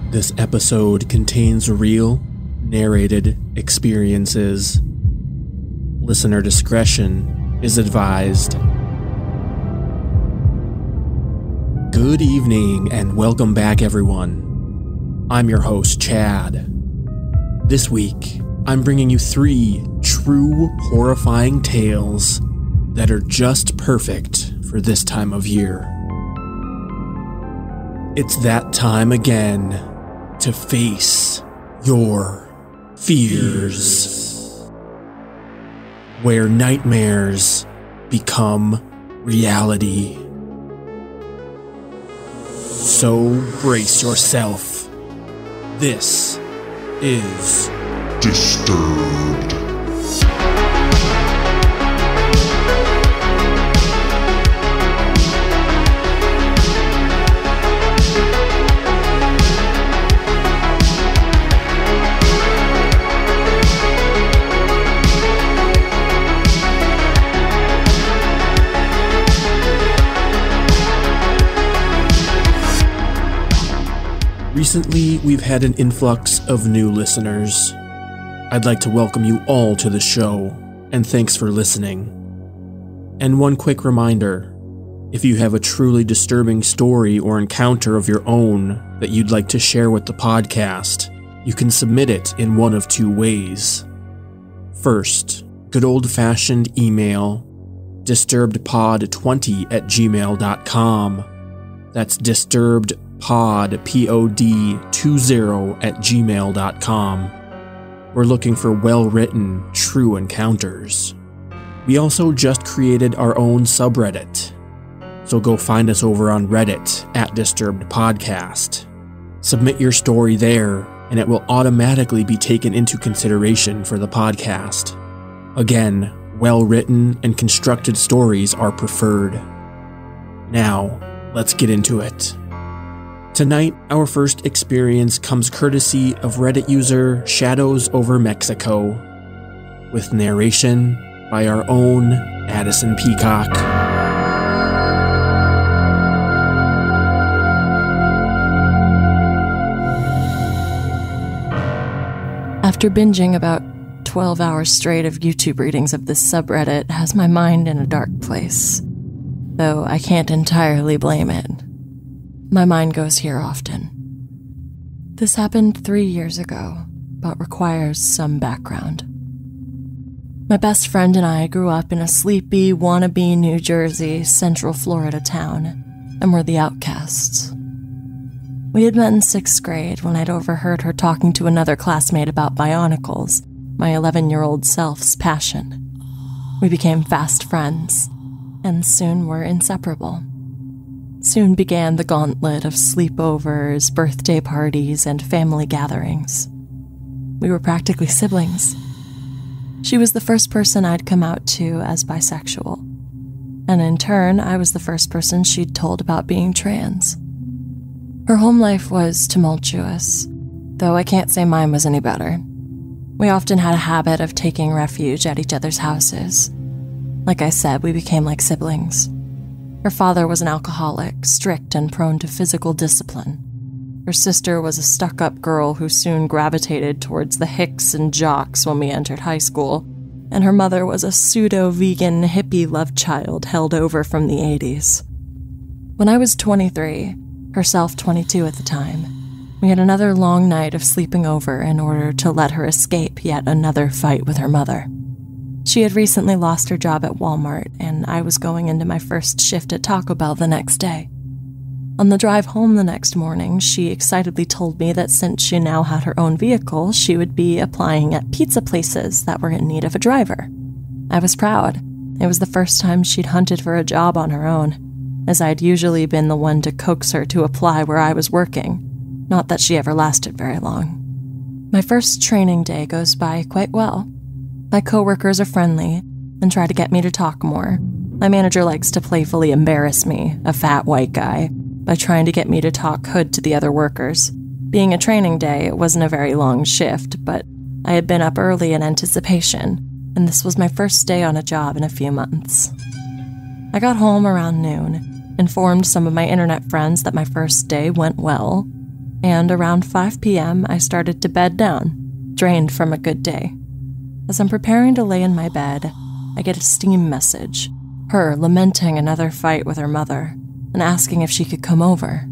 This episode contains real, narrated experiences. Listener discretion is advised. Good evening and welcome back, everyone. I'm your host, Chad. This week, I'm bringing you 3 true horrifying tales that are just perfect for this time of year. It's that time again to face your fears, where nightmares become reality. So brace yourself. This is Disturbed. Recently, we've had an influx of new listeners. I'd like to welcome you all to the show, and thanks for listening. And one quick reminder, if you have a truly disturbing story or encounter of your own that you'd like to share with the podcast, you can submit it in one of 2 ways. First, good old-fashioned email, disturbedpod20@gmail.com. That's disturbedpod, pod20@gmail.com. We're looking for well-written, true encounters. We also just created our own subreddit, so go find us over on Reddit at Disturbed Podcast. Submit your story there, and it will automatically be taken into consideration for the podcast. Again, well-written and constructed stories are preferred. Now, let's get into it. Tonight, our first experience comes courtesy of Reddit user Shadows Over Mexico, with narration by our own Addison Peacock. After binging about 12 hours straight of YouTube readings of this subreddit has my mind in a dark place, though I can't entirely blame it. My mind goes here often. This happened 3 years ago, but requires some background. My best friend and I grew up in a sleepy, wannabe New Jersey, Central Florida town, and were the outcasts. We had met in 6th grade when I'd overheard her talking to another classmate about Bionicles, my 11-year-old self's passion. We became fast friends, and soon were inseparable. Soon began the gauntlet of sleepovers, birthday parties, and family gatherings. We were practically siblings. She was the first person I'd come out to as bisexual, and in turn, I was the first person she'd told about being trans. Her home life was tumultuous, though I can't say mine was any better. We often had a habit of taking refuge at each other's houses. Like I said, we became like siblings. Her father was an alcoholic, strict and prone to physical discipline. Her sister was a stuck-up girl who soon gravitated towards the hicks and jocks when we entered high school, and her mother was a pseudo-vegan hippie love child held over from the 80s. When I was 23, herself 22 at the time, we had another long night of sleeping over in order to let her escape yet another fight with her mother. She had recently lost her job at Walmart, and I was going into my first shift at Taco Bell the next day. On the drive home the next morning, she excitedly told me that since she now had her own vehicle, she would be applying at pizza places that were in need of a driver. I was proud. It was the first time she'd hunted for a job on her own, as I'd usually been the one to coax her to apply where I was working. Not that she ever lasted very long. My first training day goes by quite well. My coworkers are friendly and try to get me to talk more. My manager likes to playfully embarrass me, a fat white guy, by trying to get me to talk hood to the other workers. Being a training day, it wasn't a very long shift, but I had been up early in anticipation, and this was my first day on a job in a few months. I got home around noon, informed some of my internet friends that my first day went well, and around 5 p.m. I started to bed down, drained from a good day. As I'm preparing to lay in my bed, I get a Steam message, her lamenting another fight with her mother, and asking if she could come over.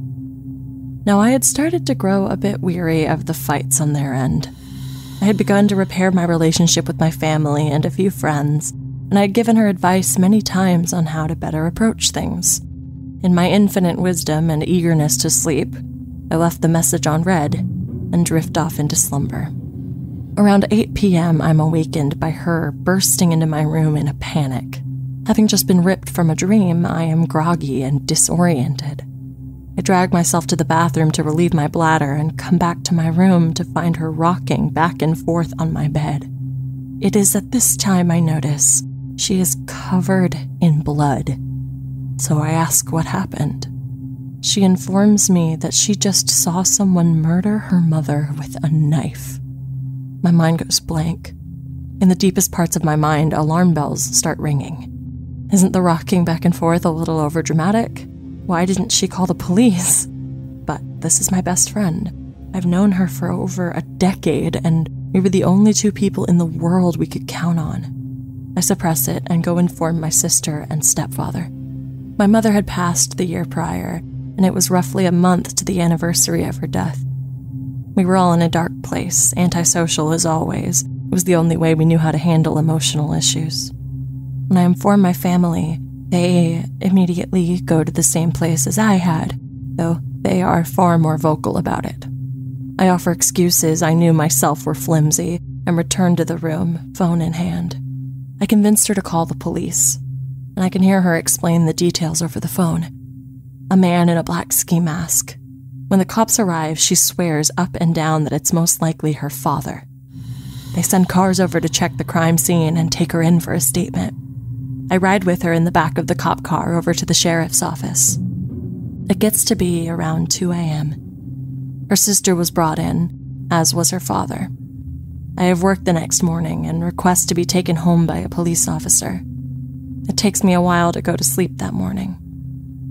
Now, I had started to grow a bit weary of the fights on their end. I had begun to repair my relationship with my family and a few friends, and I had given her advice many times on how to better approach things. In my infinite wisdom and eagerness to sleep, I left the message on read and drift off into slumber. Around 8 p.m., I'm awakened by her bursting into my room in a panic. Having just been ripped from a dream, I am groggy and disoriented. I drag myself to the bathroom to relieve my bladder and come back to my room to find her rocking back and forth on my bed. It is at this time I notice she is covered in blood. So I ask what happened. She informs me that she just saw someone murder her mother with a knife. My mind goes blank. In the deepest parts of my mind, alarm bells start ringing. Isn't the rocking back and forth a little overdramatic? Why didn't she call the police? But this is my best friend. I've known her for over a decade, and we were the only two people in the world we could count on. I suppress it and go inform my sister and stepfather. My mother had passed the year prior, and it was roughly a month to the anniversary of her death. We were all in a dark place, antisocial as always. It was the only way we knew how to handle emotional issues. When I inform my family, they immediately go to the same place as I had, though they are far more vocal about it. I offer excuses I knew myself were flimsy and return to the room, phone in hand. I convinced her to call the police, and I can hear her explain the details over the phone. A man in a black ski mask. When the cops arrive, she swears up and down that it's most likely her father. They send cars over to check the crime scene and take her in for a statement. I ride with her in the back of the cop car over to the sheriff's office. It gets to be around 2 a.m. Her sister was brought in, as was her father. I have work the next morning and request to be taken home by a police officer. It takes me a while to go to sleep that morning.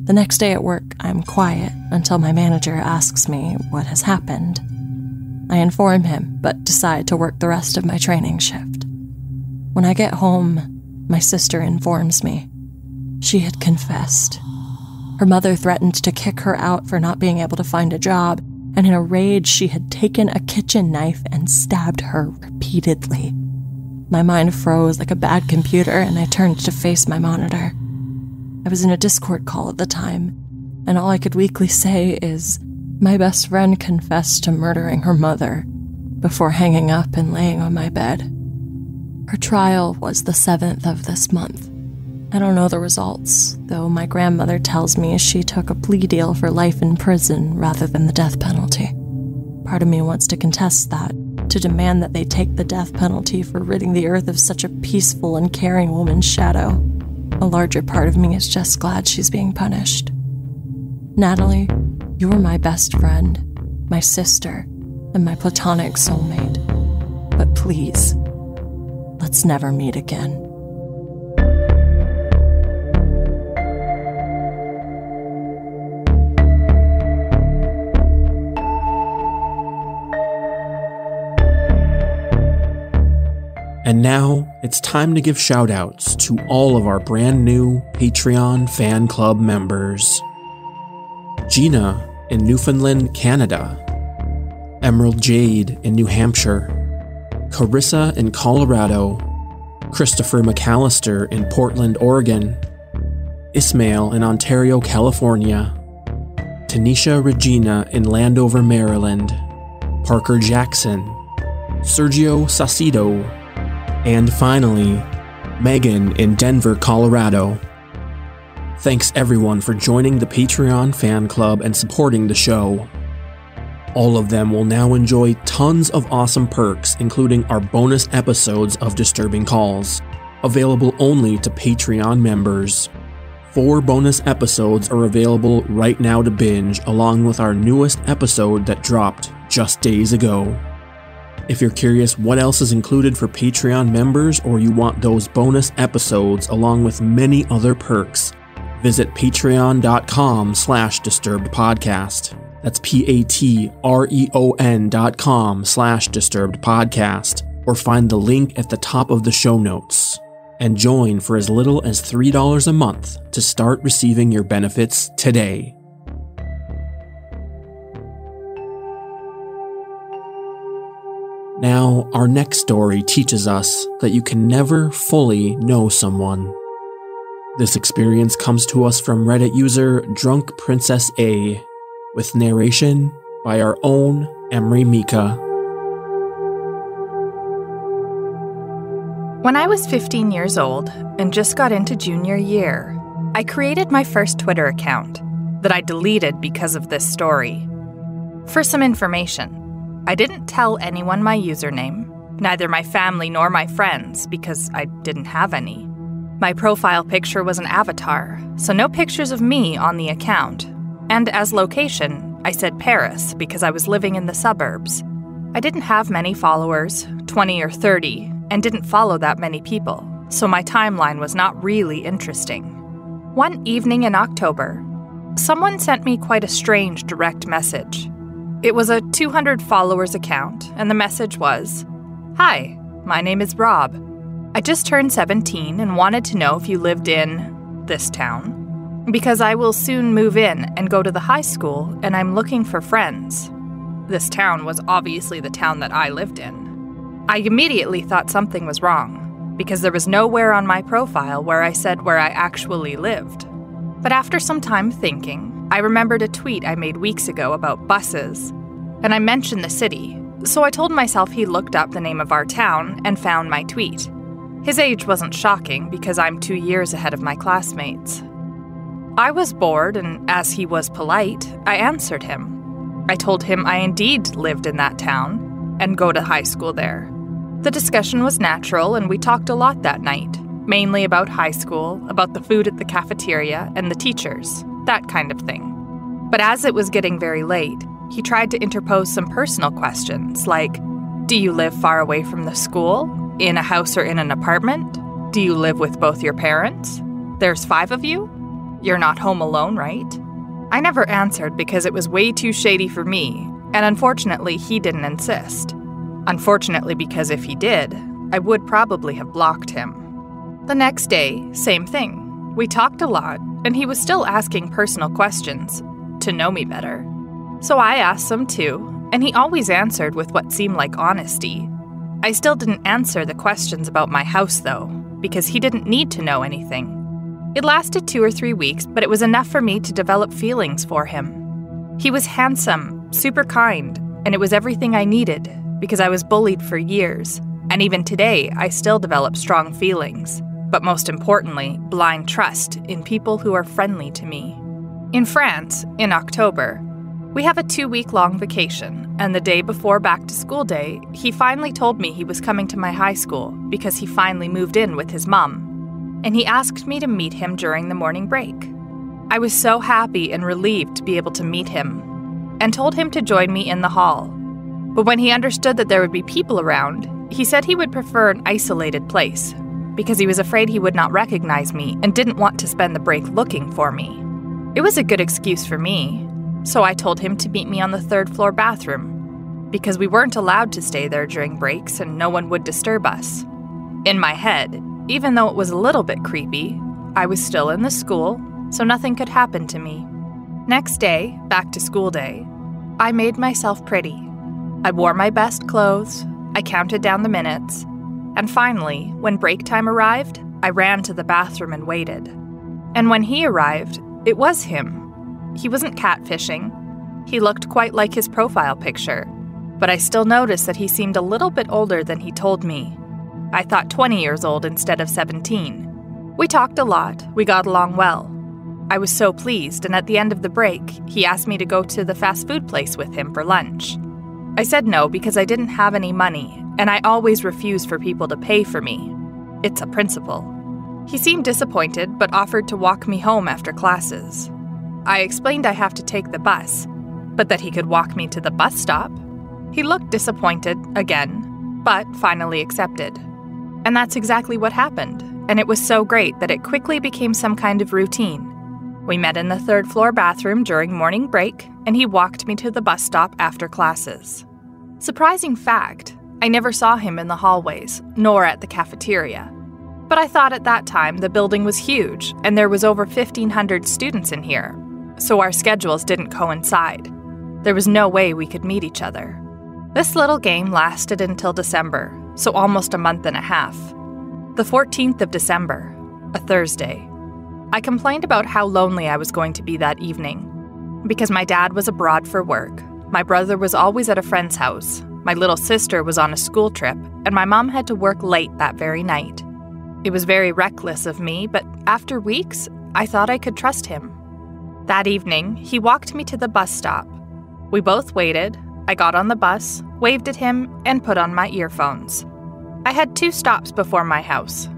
The next day at work, I'm quiet until my manager asks me what has happened. I inform him, but decide to work the rest of my training shift. When I get home, my sister informs me. She had confessed. Her mother threatened to kick her out for not being able to find a job, and in a rage, she had taken a kitchen knife and stabbed her repeatedly. My mind froze like a bad computer, and I turned to face my monitor. I was in a Discord call at the time, and all I could weakly say is, my best friend confessed to murdering her mother before hanging up and laying on my bed. Her trial was the 7th of this month. I don't know the results, though my grandmother tells me she took a plea deal for life in prison rather than the death penalty. Part of me wants to contest that, to demand that they take the death penalty for ridding the earth of such a peaceful and caring woman's shadow. A larger part of me is just glad she's being punished. Natalie, you were my best friend, my sister, and my platonic soulmate. But please, let's never meet again. And now, it's time to give shoutouts to all of our brand new Patreon fan club members. Gina in Newfoundland, Canada. Emerald Jade in New Hampshire. Carissa in Colorado. Christopher McAllister in Portland, Oregon. Ismail in Ontario, California. Tanisha Regina in Landover, Maryland. Parker Jackson. Sergio Sacido. And finally, Megan in Denver, Colorado. Thanks everyone for joining the Patreon fan club and supporting the show. All of them will now enjoy tons of awesome perks, including our bonus episodes of Disturbing Calls, available only to Patreon members. 4 bonus episodes are available right now to binge, along with our newest episode that dropped just days ago. If you're curious what else is included for Patreon members, or you want those bonus episodes along with many other perks, visit patreon.com/disturbedpodcast. That's patreon.com/disturbedpodcast, or find the link at the top of the show notes. And join for as little as $3 a month to start receiving your benefits today. Now, our next story teaches us that you can never fully know someone. This experience comes to us from Reddit user Drunk Princess A, with narration by our own Emery Mika. When I was 15 years old and just got into junior year, I created my first Twitter account that I deleted because of this story. For some information, I didn't tell anyone my username, neither my family nor my friends, because I didn't have any. My profile picture was an avatar, so no pictures of me on the account. And as location, I said Paris because I was living in the suburbs. I didn't have many followers, 20 or 30, and didn't follow that many people, so my timeline was not really interesting. One evening in October, someone sent me quite a strange direct message. It was a 200 followers account, and the message was, "Hi, my name is Rob. I just turned 17 and wanted to know if you lived in this town, because I will soon move in and go to the high school, and I'm looking for friends." This town was obviously the town that I lived in. I immediately thought something was wrong, because there was nowhere on my profile where I said where I actually lived. But after some time thinking, I remembered a tweet I made weeks ago about buses, and I mentioned the city, so I told myself he looked up the name of our town and found my tweet. His age wasn't shocking because I'm 2 years ahead of my classmates. I was bored, and as he was polite, I answered him. I told him I indeed lived in that town and go to high school there. The discussion was natural, and we talked a lot that night, mainly about high school, about the food at the cafeteria, and the teachers, that kind of thing. But as it was getting very late, he tried to interpose some personal questions like, do you live far away from the school? In a house or in an apartment? Do you live with both your parents? There's 5 of you? You're not home alone, right? I never answered because it was way too shady for me, and unfortunately he didn't insist. Unfortunately, because if he did, I would probably have blocked him. The next day, same thing. We talked a lot, and he was still asking personal questions to know me better. So I asked some too, and he always answered with what seemed like honesty. I still didn't answer the questions about my house, though, because he didn't need to know anything. It lasted 2 or 3 weeks, but it was enough for me to develop feelings for him. He was handsome, super kind, and it was everything I needed, because I was bullied for years, and even today I still develop strong feelings, but most importantly, blind trust in people who are friendly to me. In France, in October, we have a 2-week-long vacation, and the day before back-to-school day, he finally told me he was coming to my high school because he finally moved in with his mom, and he asked me to meet him during the morning break. I was so happy and relieved to be able to meet him, and told him to join me in the hall. But when he understood that there would be people around, he said he would prefer an isolated place, because he was afraid he would not recognize me and didn't want to spend the break looking for me. It was a good excuse for me, so I told him to meet me on the 3rd-floor bathroom, because we weren't allowed to stay there during breaks and no one would disturb us. In my head, even though it was a little bit creepy, I was still in the school, so nothing could happen to me. Next day, back to school day, I made myself pretty. I wore my best clothes, I counted down the minutes, and finally, when break time arrived, I ran to the bathroom and waited. And when he arrived, it was him. He wasn't catfishing. He looked quite like his profile picture, but I still noticed that he seemed a little bit older than he told me. I thought 20 years old instead of 17. We talked a lot, we got along well. I was so pleased, and at the end of the break, he asked me to go to the fast food place with him for lunch. I said no because I didn't have any money, and I always refuse for people to pay for me. It's a principle. He seemed disappointed, but offered to walk me home after classes. I explained I have to take the bus, but that he could walk me to the bus stop. He looked disappointed again, but finally accepted. And that's exactly what happened, and it was so great that it quickly became some kind of routine. We met in the third-floor bathroom during morning break, and he walked me to the bus stop after classes. Surprising fact, I never saw him in the hallways, nor at the cafeteria. But I thought at that time the building was huge, and there was over 1,500 students in here, so our schedules didn't coincide. There was no way we could meet each other. This little game lasted until December, so almost a month and a half. The 14th of December, a Thursday. I complained about how lonely I was going to be that evening. Because my dad was abroad for work, my brother was always at a friend's house, my little sister was on a school trip, and my mom had to work late that very night. It was very reckless of me, but after weeks, I thought I could trust him. That evening, he walked me to the bus stop. We both waited. I got on the bus, waved at him, and put on my earphones. I had 2 stops before my house.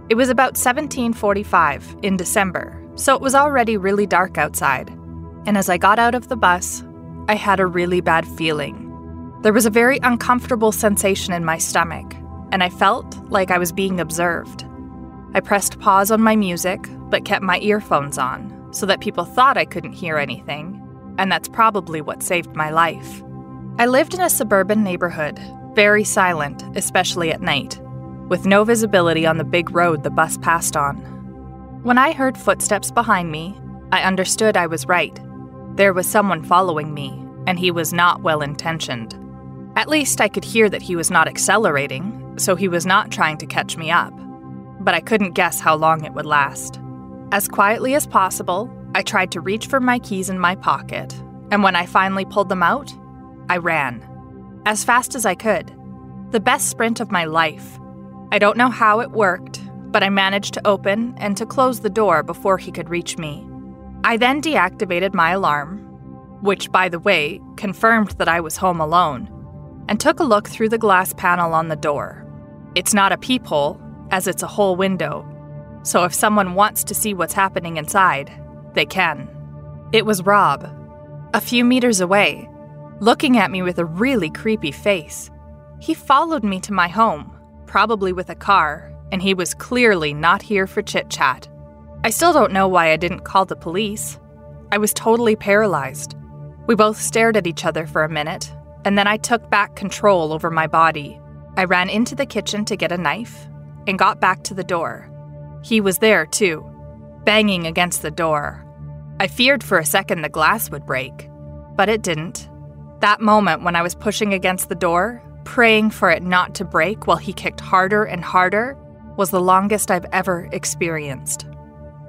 It was about 17:45 in December, so it was already really dark outside. And as I got out of the bus, I had a really bad feeling. There was a very uncomfortable sensation in my stomach, and I felt like I was being observed. I pressed pause on my music, but kept my earphones on, so that people thought I couldn't hear anything, and that's probably what saved my life. I lived in a suburban neighborhood, very silent, especially at night, with no visibility on the big road the bus passed on. When I heard footsteps behind me, I understood I was right. There was someone following me, and he was not well-intentioned. At least I could hear that he was not accelerating, so he was not trying to catch me up. But I couldn't guess how long it would last. As quietly as possible, I tried to reach for my keys in my pocket, and when I finally pulled them out, I ran. As fast as I could. The best sprint of my life. I don't know how it worked, but I managed to open and to close the door before he could reach me. I then deactivated my alarm, which, by the way, confirmed that I was home alone, and took a look through the glass panel on the door. It's not a peephole, as it's a whole window, so if someone wants to see what's happening inside, they can. It was Rob, a few meters away, looking at me with a really creepy face. He followed me to my home, probably with a car, and he was clearly not here for chit-chat. I still don't know why I didn't call the police. I was totally paralyzed. We both stared at each other for a minute, and then I took back control over my body. I ran into the kitchen to get a knife and got back to the door. He was there, too, banging against the door. I feared for a second the glass would break, but it didn't. That moment when I was pushing against the door, praying for it not to break while he kicked harder and harder, was the longest I've ever experienced.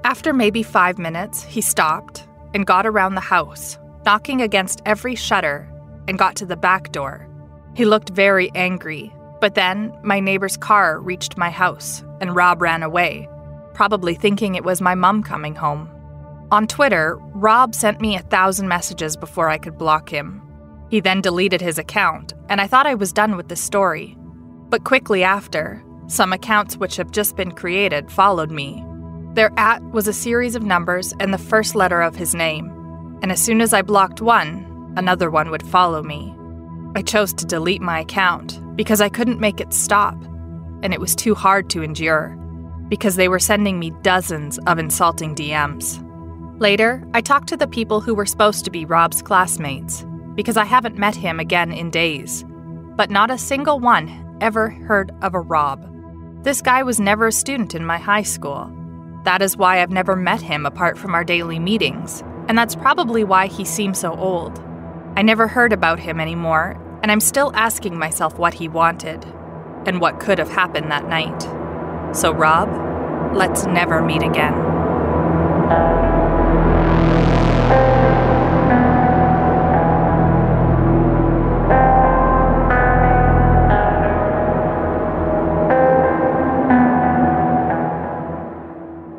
After maybe 5 minutes, he stopped and got around the house, knocking against every shutter, and got to the back door. He looked very angry, but then my neighbor's car reached my house, and Rob ran away, probably thinking it was my mom coming home. On Twitter, Rob sent me 1,000 messages before I could block him. He then deleted his account, and I thought I was done with the story. But quickly after, some accounts which have just been created followed me. Their @ was a series of numbers and the first letter of his name, and as soon as I blocked one, another one would follow me. I chose to delete my account because I couldn't make it stop, and it was too hard to endure, because they were sending me dozens of insulting DMs. Later, I talked to the people who were supposed to be Rob's classmates, because I haven't met him again in days, but not a single one ever heard of a Rob. This guy was never a student in my high school. That is why I've never met him apart from our daily meetings, and that's probably why he seems so old. I never heard about him anymore, and I'm still asking myself what he wanted, and what could have happened that night. So Rob, let's never meet again.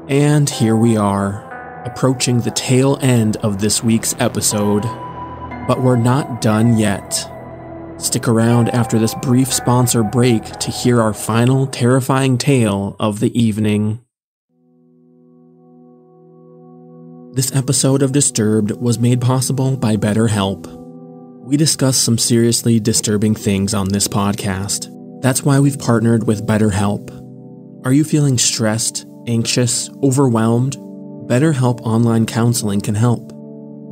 And here we are, approaching the tail end of this week's episode. But we're not done yet. Stick around after this brief sponsor break to hear our final terrifying tale of the evening. This episode of Disturbed was made possible by BetterHelp. We discuss some seriously disturbing things on this podcast. That's why we've partnered with BetterHelp. Are you feeling stressed, anxious, overwhelmed? BetterHelp Online Counseling can help.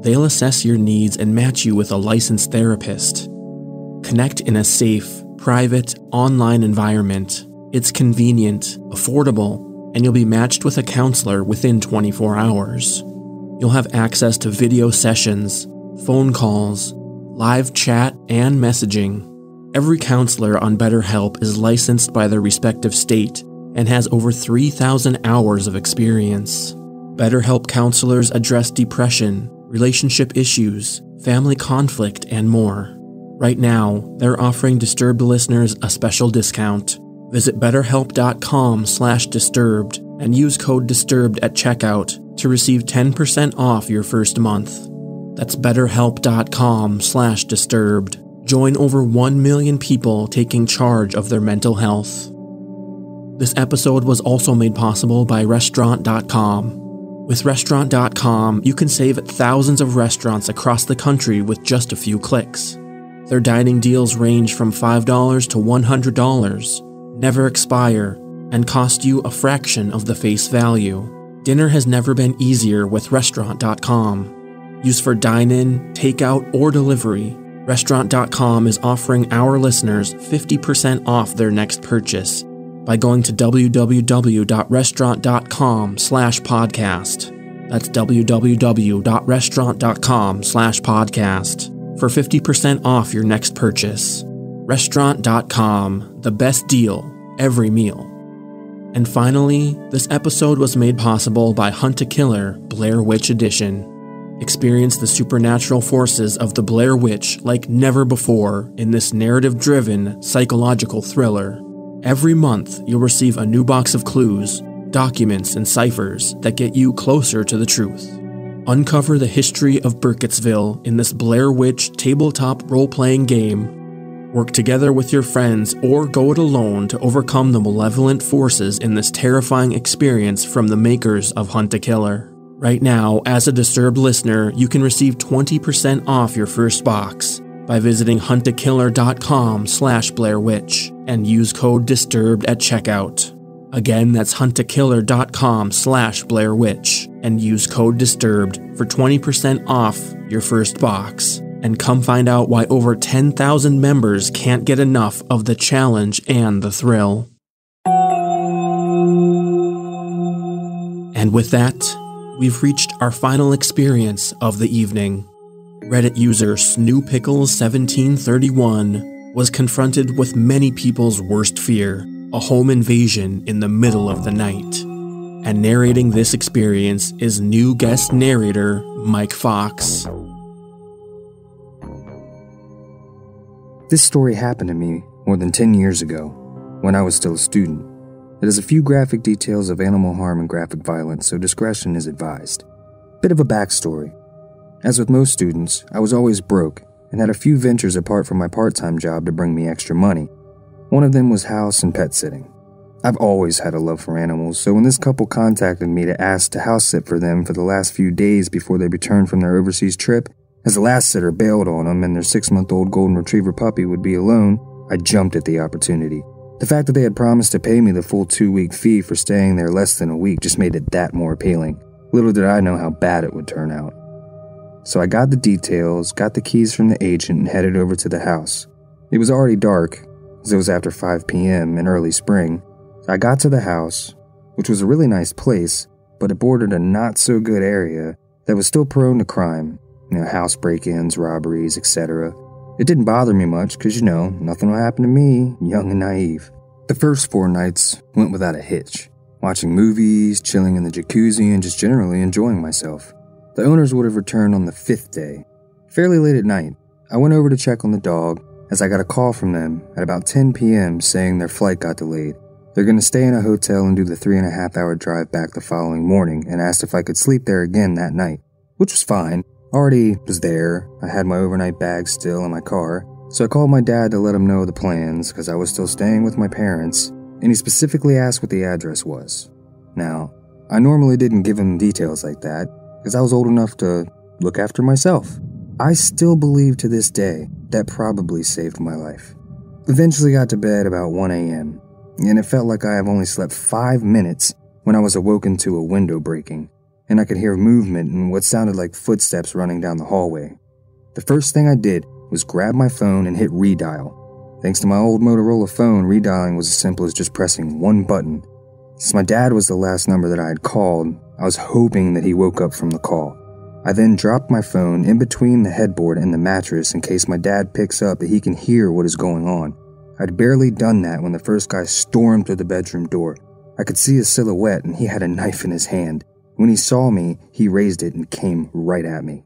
They'll assess your needs and match you with a licensed therapist. Connect in a safe, private, online environment. It's convenient, affordable, and you'll be matched with a counselor within 24 hours. You'll have access to video sessions, phone calls, live chat, and messaging. Every counselor on BetterHelp is licensed by their respective state and has over 3,000 hours of experience. BetterHelp counselors address depression, relationship issues, family conflict, and more. Right now, they're offering Disturbed listeners a special discount. Visit betterhelp.com/disturbed and use code DISTURBED at checkout to receive 10% off your first month. That's betterhelp.com/disturbed. Join over 1 million people taking charge of their mental health. This episode was also made possible by Restaurant.com. With Restaurant.com, you can save at thousands of restaurants across the country with just a few clicks. Their dining deals range from $5 to $100, never expire, and cost you a fraction of the face value. Dinner has never been easier with Restaurant.com. Used for dine-in, takeout, or delivery, Restaurant.com is offering our listeners 50% off their next purchase by going to www.restaurant.com/podcast. That's www.restaurant.com/podcast for 50% off your next purchase. Restaurant.com, the best deal every meal. And finally, this episode was made possible by Hunt a Killer Blair Witch Edition. Experience the supernatural forces of the Blair Witch like never before in this narrative-driven psychological thriller. Every month, you'll receive a new box of clues, documents, and ciphers that get you closer to the truth. Uncover the history of Burkittsville in this Blair Witch tabletop role-playing game. Work together with your friends or go it alone to overcome the malevolent forces in this terrifying experience from the makers of Hunt a Killer. Right now, as a Disturbed listener, you can receive 20% off your first box by visiting huntakiller.com/BlairWitch and use code DISTURBED at checkout. Again, that's huntakiller.com/BlairWitch and use code DISTURBED for 20% off your first box. And come find out why over 10,000 members can't get enough of the challenge and the thrill. And with that, we've reached our final experience of the evening. Reddit user SnooPickles1731 was confronted with many people's worst fear, a home invasion in the middle of the night. And narrating this experience is new guest narrator Mike Fox. This story happened to me more than 10 years ago, when I was still a student. It has a few graphic details of animal harm and graphic violence, so discretion is advised. Bit of a backstory. As with most students, I was always broke and had a few ventures apart from my part-time job to bring me extra money. One of them was house and pet sitting. I've always had a love for animals, so when this couple contacted me to ask to house sit for them for the last few days before they returned from their overseas trip, as the last sitter bailed on them and their 6-month-old golden retriever puppy would be alone, I jumped at the opportunity. The fact that they had promised to pay me the full 2-week fee for staying there less than a week just made it that more appealing. Little did I know how bad it would turn out. So I got the details, got the keys from the agent, and headed over to the house. It was already dark, as it was after 5 p.m. in early spring. I got to the house, which was a really nice place, but it bordered a not-so-good area that was still prone to crime. House break-ins, robberies, etc. It didn't bother me much because, nothing will happen to me, young and naive. The first 4 nights went without a hitch, watching movies, chilling in the jacuzzi, and just generally enjoying myself. The owners would have returned on the 5th day. Fairly late at night, I went over to check on the dog as I got a call from them at about 10 p.m. saying their flight got delayed. They're going to stay in a hotel and do the 3.5-hour drive back the following morning and asked if I could sleep there again that night, which was fine. Already was there. I had my overnight bag still in my car, so I called my dad to let him know the plans because I was still staying with my parents, and he specifically asked what the address was. Now, I normally didn't give him details like that because I was old enough to look after myself. I still believe to this day that probably saved my life. Eventually got to bed about 1 a.m., and it felt like I have only slept 5 minutes when I was awoken to a window breaking, and I could hear movement and what sounded like footsteps running down the hallway. The first thing I did was grab my phone and hit redial. Thanks to my old Motorola phone, redialing was as simple as just pressing one button. Since my dad was the last number that I had called, I was hoping that he woke up from the call. I then dropped my phone in between the headboard and the mattress in case my dad picks up that he can hear what is going on. I'd barely done that when the first guy stormed through the bedroom door. I could see his silhouette and he had a knife in his hand. When he saw me, he raised it and came right at me.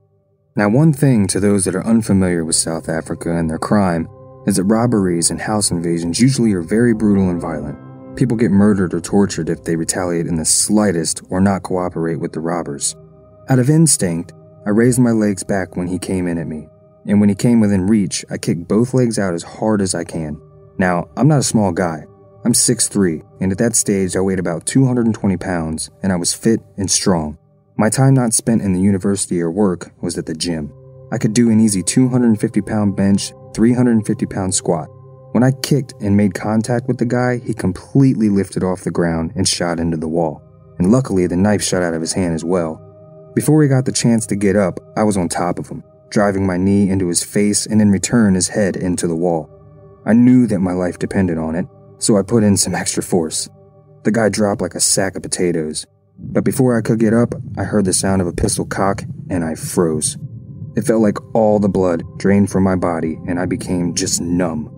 Now, one thing to those that are unfamiliar with South Africa and their crime is that robberies and house invasions usually are very brutal and violent. People get murdered or tortured if they retaliate in the slightest or not cooperate with the robbers. Out of instinct, I raised my legs back when he came in at me, and when he came within reach, I kicked both legs out as hard as I can. Now, I'm not a small guy. I'm 6'3", and at that stage I weighed about 220 pounds, and I was fit and strong. My time not spent in the university or work was at the gym. I could do an easy 250-pound bench, 350-pound squat. When I kicked and made contact with the guy, he completely lifted off the ground and shot into the wall. And luckily, the knife shot out of his hand as well. Before he got the chance to get up, I was on top of him, driving my knee into his face and in return his head into the wall. I knew that my life depended on it, so I put in some extra force. The guy dropped like a sack of potatoes. But before I could get up, I heard the sound of a pistol cock and I froze. It felt like all the blood drained from my body and I became just numb.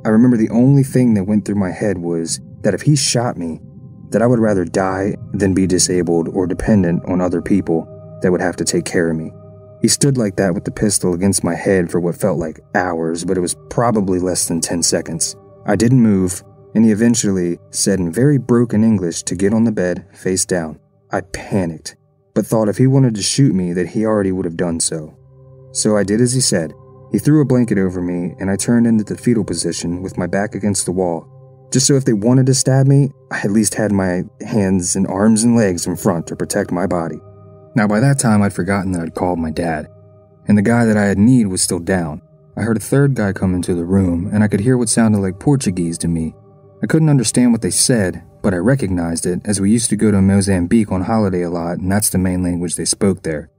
I remember the only thing that went through my head was that if he shot me, that I would rather die than be disabled or dependent on other people that would have to take care of me. He stood like that with the pistol against my head for what felt like hours, but it was probably less than 10 seconds. I didn't move, and he eventually said in very broken English to get on the bed, face down. I panicked, but thought if he wanted to shoot me that he already would have done so. So I did as he said. He threw a blanket over me, and I turned into the fetal position with my back against the wall, just so if they wanted to stab me, I at least had my hands and arms and legs in front to protect my body. Now by that time I'd forgotten that I'd called my dad, and the guy that I had kneed was still down. I heard a third guy come into the room, and I could hear what sounded like Portuguese to me. I couldn't understand what they said, but I recognized it as we used to go to Mozambique on holiday a lot, and that's the main language they spoke there.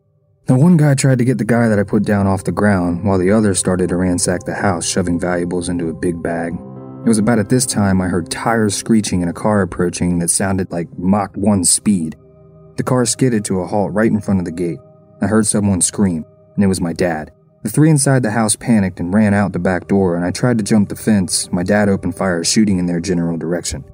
Now one guy tried to get the guy that I put down off the ground, while the other started to ransack the house, shoving valuables into a big bag. It was about at this time I heard tires screeching and a car approaching that sounded like Mach 1 speed. The car skidded to a halt right in front of the gate. I heard someone scream, and it was my dad. The three inside the house panicked and ran out the back door, and I tried to jump the fence. My dad opened fire, shooting in their general direction.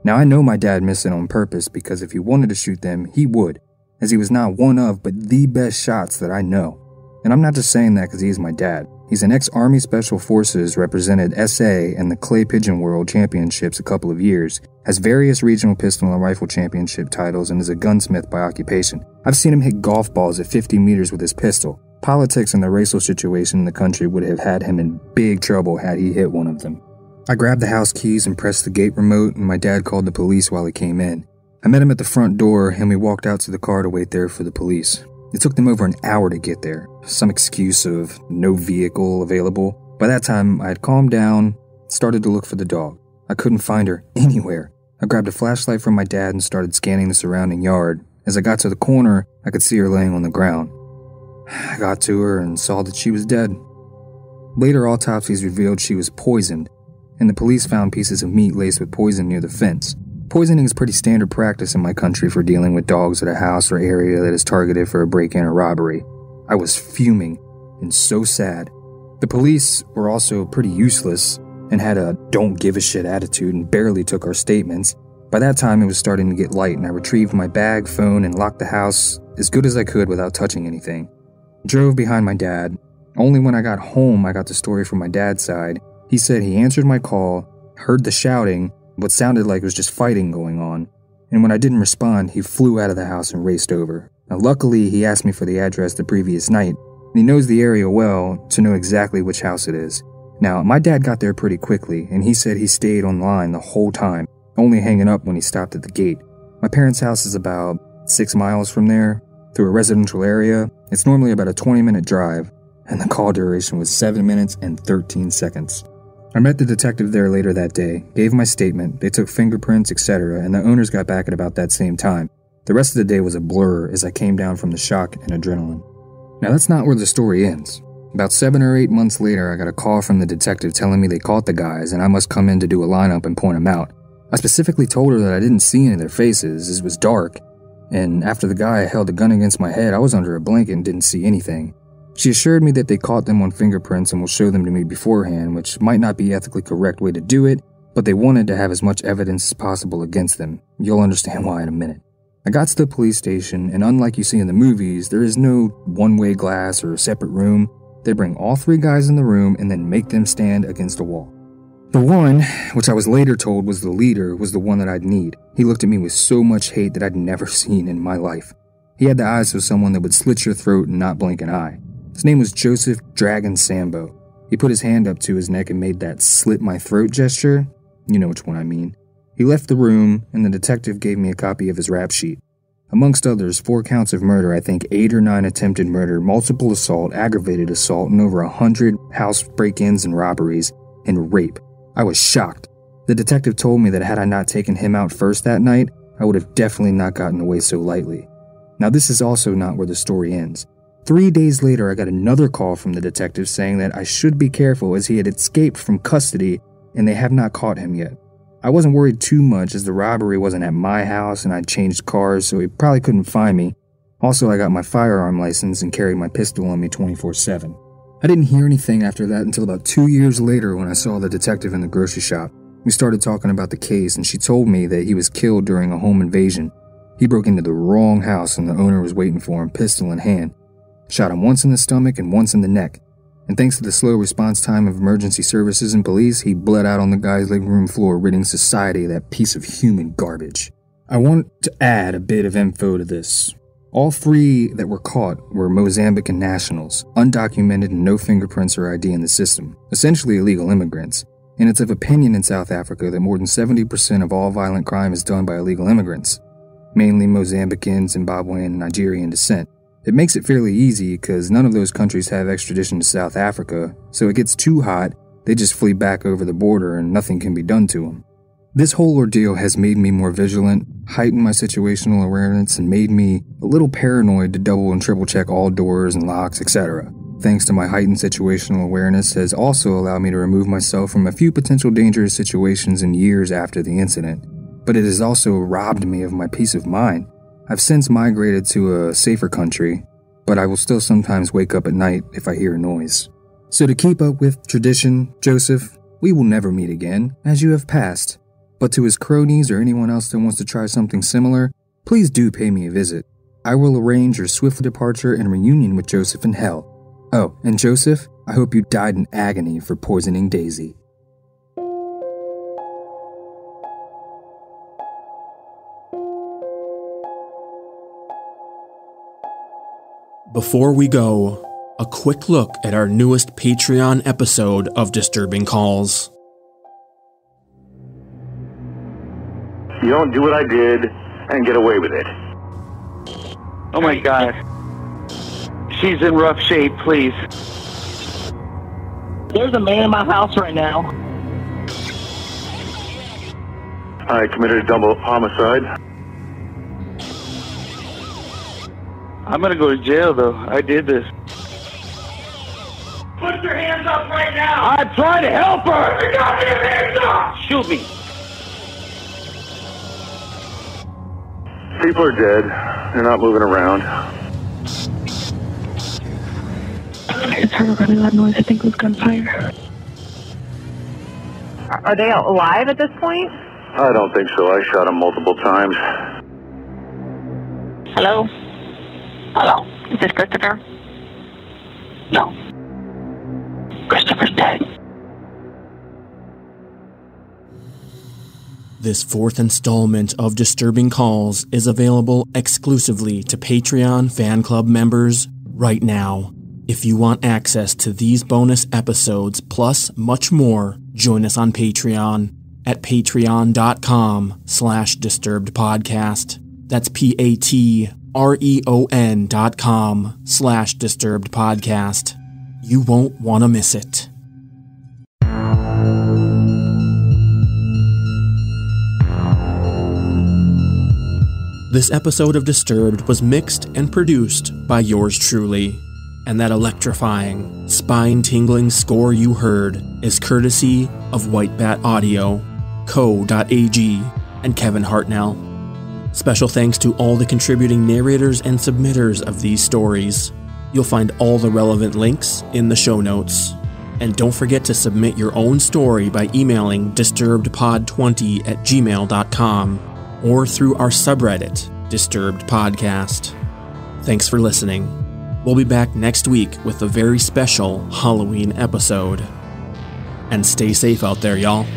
Now I know my dad missed it on purpose because if he wanted to shoot them, he would, as he was not one of but the best shots that I know. And I'm not just saying that because he's my dad. He's an ex-Army Special Forces, represented SA in the Clay Pigeon World Championships a couple of years, has various regional pistol and rifle championship titles, and is a gunsmith by occupation. I've seen him hit golf balls at 50 meters with his pistol. Politics and the racial situation in the country would have had him in big trouble had he hit one of them. I grabbed the house keys and pressed the gate remote, and my dad called the police while he came in. I met him at the front door, and we walked out to the car to wait there for the police. It took them over an hour to get there, some excuse of no vehicle available. By that time, I had calmed down, started to look for the dog. I couldn't find her anywhere. I grabbed a flashlight from my dad and started scanning the surrounding yard. As I got to the corner, I could see her laying on the ground. I got to her and saw that she was dead. Later autopsies revealed she was poisoned, and the police found pieces of meat laced with poison near the fence. Poisoning is pretty standard practice in my country for dealing with dogs at a house or area that is targeted for a break-in or robbery. I was fuming and so sad. The police were also pretty useless and had a don't give a shit attitude and barely took our statements. By that time it was starting to get light and I retrieved my bag, phone, and locked the house as good as I could without touching anything. I drove behind my dad. Only when I got home I got the story from my dad's side. He said he answered my call, heard the shouting, what sounded like it was just fighting going on, and when I didn't respond, he flew out of the house and raced over. Now luckily, he asked me for the address the previous night, and he knows the area well to know exactly which house it is. Now, my dad got there pretty quickly, and he said he stayed online the whole time, only hanging up when he stopped at the gate. My parents' house is about 6 miles from there, through a residential area. It's normally about a 20-minute drive, and the call duration was 7 minutes and 13 seconds. I met the detective there later that day, gave my statement, they took fingerprints, etc., and the owners got back at about that same time. The rest of the day was a blur as I came down from the shock and adrenaline. Now that's not where the story ends. About 7 or 8 months later, I got a call from the detective telling me they caught the guys and I must come in to do a lineup and point them out. I specifically told her that I didn't see any of their faces as it was dark, and after the guy held a gun against my head, I was under a blanket and didn't see anything. She assured me that they caught them on fingerprints and will show them to me beforehand, which might not be the ethically correct way to do it, but they wanted to have as much evidence as possible against them. You'll understand why in a minute. I got to the police station, and unlike you see in the movies, there is no one-way glass or a separate room. They bring all 3 guys in the room and then make them stand against a wall. The one, which I was later told was the leader, was the one that I'd need. He looked at me with so much hate that I'd never seen in my life. He had the eyes of someone that would slit your throat and not blink an eye. His name was Joseph Dragon Sambo. He put his hand up to his neck and made that slit my throat gesture. You know which one I mean. He left the room, and the detective gave me a copy of his rap sheet. Amongst others, 4 counts of murder, I think 8 or 9 attempted murder, multiple assault, aggravated assault, and over 100 house break-ins and robberies, and rape. I was shocked. The detective told me that had I not taken him out first that night, I would have definitely not gotten away so lightly. Now this is also not where the story ends. 3 days later, I got another call from the detective saying that I should be careful as he had escaped from custody and they have not caught him yet. I wasn't worried too much as the robbery wasn't at my house and I'd changed cars, so he probably couldn't find me. Also, I got my firearm license and carried my pistol on me 24/7. I didn't hear anything after that until about 2 years later when I saw the detective in the grocery shop. We started talking about the case and she told me that he was killed during a home invasion. He broke into the wrong house and the owner was waiting for him, pistol in hand. Shot him once in the stomach and once in the neck. And thanks to the slow response time of emergency services and police, he bled out on the guy's living room floor, ridding society of that piece of human garbage. I want to add a bit of info to this. All 3 that were caught were Mozambican nationals, undocumented and no fingerprints or ID in the system, essentially illegal immigrants. And it's of opinion in South Africa that more than 70% of all violent crime is done by illegal immigrants, mainly Mozambican, Zimbabwean, and Nigerian descent. It makes it fairly easy because none of those countries have extradition to South Africa, so it gets too hot, they just flee back over the border and nothing can be done to them. This whole ordeal has made me more vigilant, heightened my situational awareness, and made me a little paranoid to double and triple check all doors and locks, etc. Thanks to my heightened situational awareness has also allowed me to remove myself from a few potential dangerous situations in years after the incident, but it has also robbed me of my peace of mind. I've since migrated to a safer country, but I will still sometimes wake up at night if I hear a noise. So to keep up with tradition, Joseph, we will never meet again, as you have passed. But to his cronies or anyone else that wants to try something similar, please do pay me a visit. I will arrange your swift departure and reunion with Joseph in hell. Oh, and Joseph, I hope you died in agony for poisoning Daisy. Before we go, a quick look at our newest Patreon episode of Disturbing Calls. You don't do what I did and get away with it. Oh my God. She's in rough shape, please. There's a man in my house right now. I committed a double homicide. I'm gonna go to jail though. I did this. Put your hands up right now! I'm trying to help her! You got your hands up! Shoot me. People are dead. They're not moving around. I just heard a really loud noise. I think it was gunfire. Are they alive at this point? I don't think so. I shot them multiple times. Hello? Hello? Is this Christopher? No. Christopher's dead. This 4th installment of Disturbing Calls is available exclusively to Patreon fan club members right now. If you want access to these bonus episodes plus much more, join us on Patreon at patreon.com/disturbedpodcast. That's patreon.com/disturbedpodcast. You won't want to miss it. This episode of Disturbed was mixed and produced by yours truly, and that electrifying, spine-tingling score you heard is courtesy of White Bat Audio, Co.ag, and Kevin Hartnell. Special thanks to all the contributing narrators and submitters of these stories. You'll find all the relevant links in the show notes. And don't forget to submit your own story by emailing disturbedpod20@gmail.com or through our subreddit, Disturbed Podcast. Thanks for listening. We'll be back next week with a very special Halloween episode. And stay safe out there, y'all.